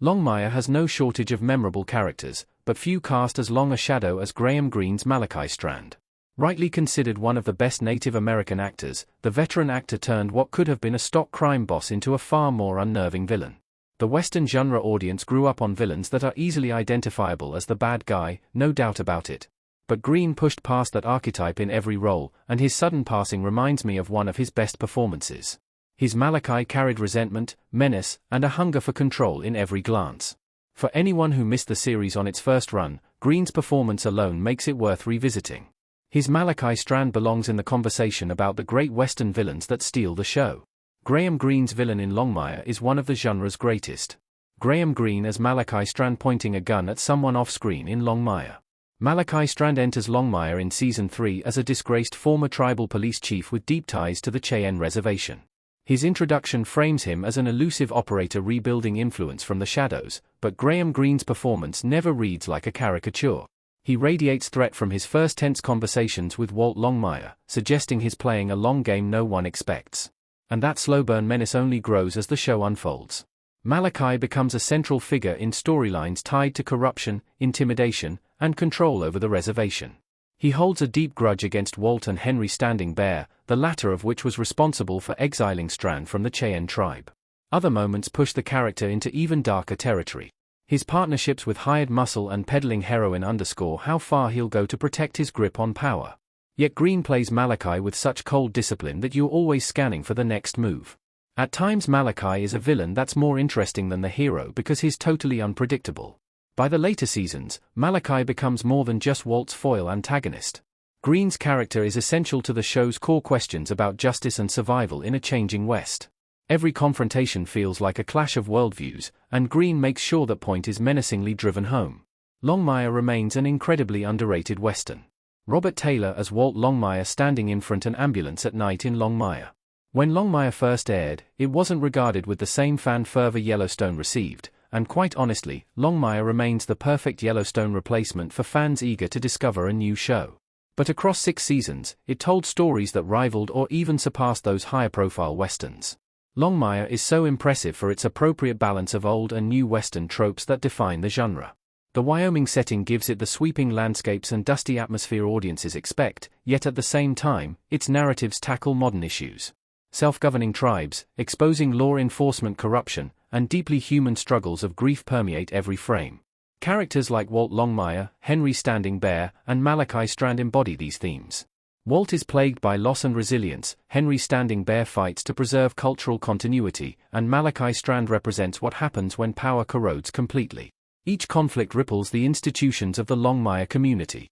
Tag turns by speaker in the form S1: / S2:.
S1: Longmire has no shortage of memorable characters, but few cast as long a shadow as Graham Greene's Malachi Strand. Rightly considered one of the best Native American actors, the veteran actor turned what could have been a stock crime boss into a far more unnerving villain. The Western genre audience grew up on villains that are easily identifiable as the bad guy, no doubt about it. But Greene pushed past that archetype in every role, and his sudden passing reminds me of one of his best performances. His Malachi carried resentment, menace, and a hunger for control in every glance. For anyone who missed the series on its first run, Greene's performance alone makes it worth revisiting. His Malachi Strand belongs in the conversation about the great Western villains that steal the show. Graham Greene's villain in Longmire is one of the genre's greatest. Graham Greene as Malachi Strand pointing a gun at someone off-screen in Longmire. Malachi Strand enters Longmire in Season 3 as a disgraced former tribal police chief with deep ties to the Cheyenne Reservation. His introduction frames him as an elusive operator rebuilding influence from the shadows, but Graham Greene's performance never reads like a caricature. He radiates threat from his first tense conversations with Walt Longmire, suggesting he's playing a long game no one expects. And that slow-burn menace only grows as the show unfolds. Malachi becomes a central figure in storylines tied to corruption, intimidation, and control over the reservation. He holds a deep grudge against Walt and Henry Standing Bear, the latter of which was responsible for exiling Strand from the Cheyenne tribe. Other moments push the character into even darker territory. His partnerships with hired muscle and peddling heroin underscore how far he'll go to protect his grip on power. Yet Greene plays Malachi with such cold discipline that you're always scanning for the next move. At times Malachi is a villain that's more interesting than the hero because he's totally unpredictable. By the later seasons, Malachi becomes more than just Walt's foil antagonist. Greene's character is essential to the show's core questions about justice and survival in a changing West. Every confrontation feels like a clash of worldviews, and Greene makes sure that point is menacingly driven home. Longmire remains an incredibly underrated Western. Robert Taylor as Walt Longmire standing in front of an ambulance at night in Longmire. When Longmire first aired, it wasn't regarded with the same fan fervor Yellowstone received, and quite honestly, Longmire remains the perfect Yellowstone replacement for fans eager to discover a new show. But across 6 seasons, it told stories that rivaled or even surpassed those higher-profile Westerns. Longmire is so impressive for its appropriate balance of old and new Western tropes that define the genre. The Wyoming setting gives it the sweeping landscapes and dusty atmosphere audiences expect, yet at the same time, its narratives tackle modern issues. Self-governing tribes, exposing law enforcement corruption, and deeply human struggles of grief permeate every frame. Characters like Walt Longmire, Henry Standing Bear, and Malachi Strand embody these themes. Walt is plagued by loss and resilience, Henry Standing Bear fights to preserve cultural continuity, and Malachi Strand represents what happens when power corrodes completely. Each conflict ripples the institutions of the Longmire community.